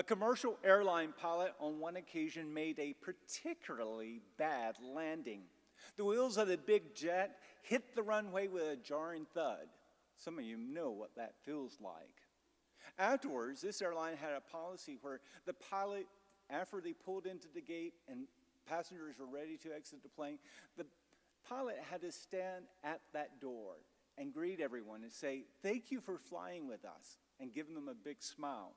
A commercial airline pilot on one occasion made a particularly bad landing. The wheels of the big jet hit the runway with a jarring thud. Some of you know what that feels like. Afterwards, this airline had a policy where the pilot, after they pulled into the gate and passengers were ready to exit the plane, the pilot had to stand at that door and greet everyone and say, "Thank you for flying with us," and give them a big smile.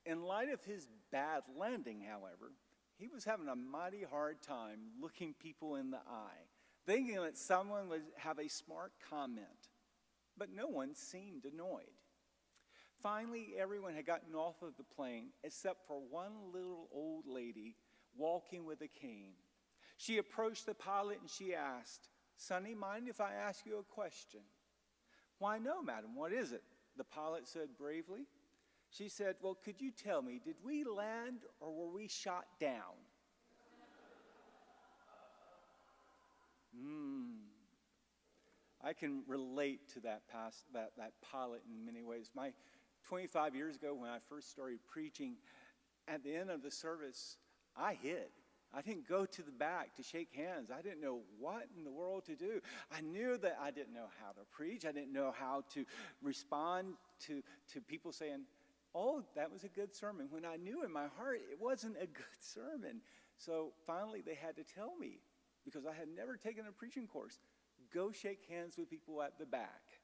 In light of his bad landing, however, he was having a mighty hard time looking people in the eye, thinking that someone would have a smart comment, but no one seemed annoyed. Finally, everyone had gotten off of the plane except for one little old lady walking with a cane. She approached the pilot and she asked, "Sonny, mind if I ask you a question?" "Why, no, madam, what is it?" the pilot said bravely. She said, "Well, could you tell me, did we land or were we shot down?" I can relate to that pilot in many ways. 25 years ago when I first started preaching, at the end of the service, I hid. I didn't go to the back to shake hands. I didn't know what in the world to do. I knew that I didn't know how to preach. I didn't know how to respond to people saying, "Oh, that was a good sermon," when I knew in my heart it wasn't a good sermon. So finally they had to tell me, because I had never taken a preaching course, go shake hands with people at the back.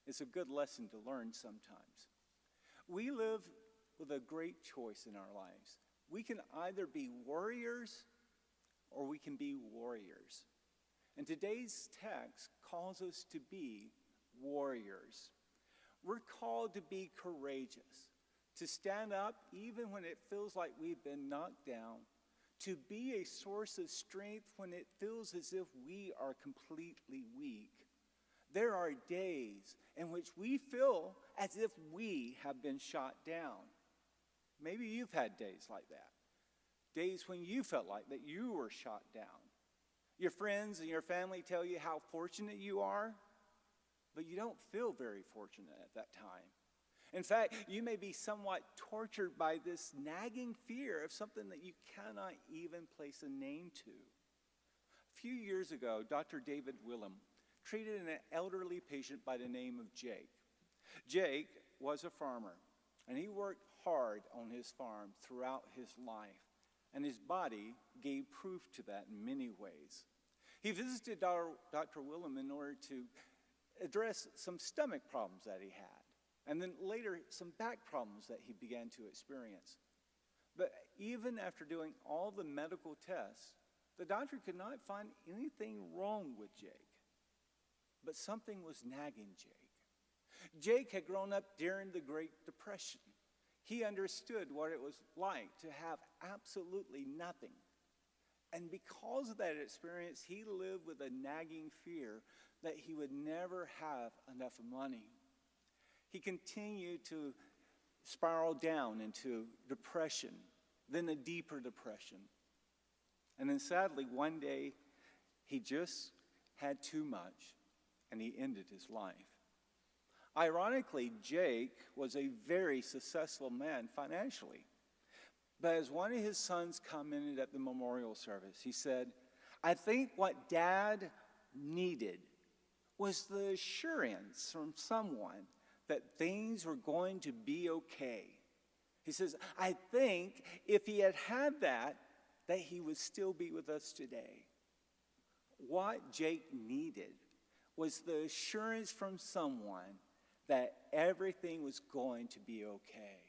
It's a good lesson to learn sometimes. We live with a great choice in our lives. We can either be worriers or we can be warriors. And today's text calls us to be warriors. We're called to be courageous, to stand up even when it feels like we've been knocked down, to be a source of strength when it feels as if we are completely weak. There are days in which we feel as if we have been shot down. Maybe you've had days like that. Days when you felt like that you were shot down. Your friends and your family tell you how fortunate you are, but you don't feel very fortunate at that time. In fact, you may be somewhat tortured by this nagging fear of something that you cannot even place a name to. A few years ago, Dr. David Willem treated an elderly patient by the name of Jake. Jake was a farmer, and he worked hard on his farm throughout his life, and his body gave proof to that in many ways. He visited Dr. Willem in order to address some stomach problems that he had, and then later some back problems that he began to experience. But even after doing all the medical tests, the doctor could not find anything wrong with Jake. But something was nagging Jake. Jake had grown up during the Great Depression. He understood what it was like to have absolutely nothing. And because of that experience, he lived with a nagging fear that he would never have enough money. He continued to spiral down into depression, then a deeper depression. And then sadly, one day, he just had too much, and he ended his life. Ironically, Jake was a very successful man financially. But as one of his sons commented at the memorial service, he said, "I think what Dad needed was the assurance from someone that things were going to be okay." He says, "I think if he had had that he would still be with us today." What Jake needed was the assurance from someone that everything was going to be okay.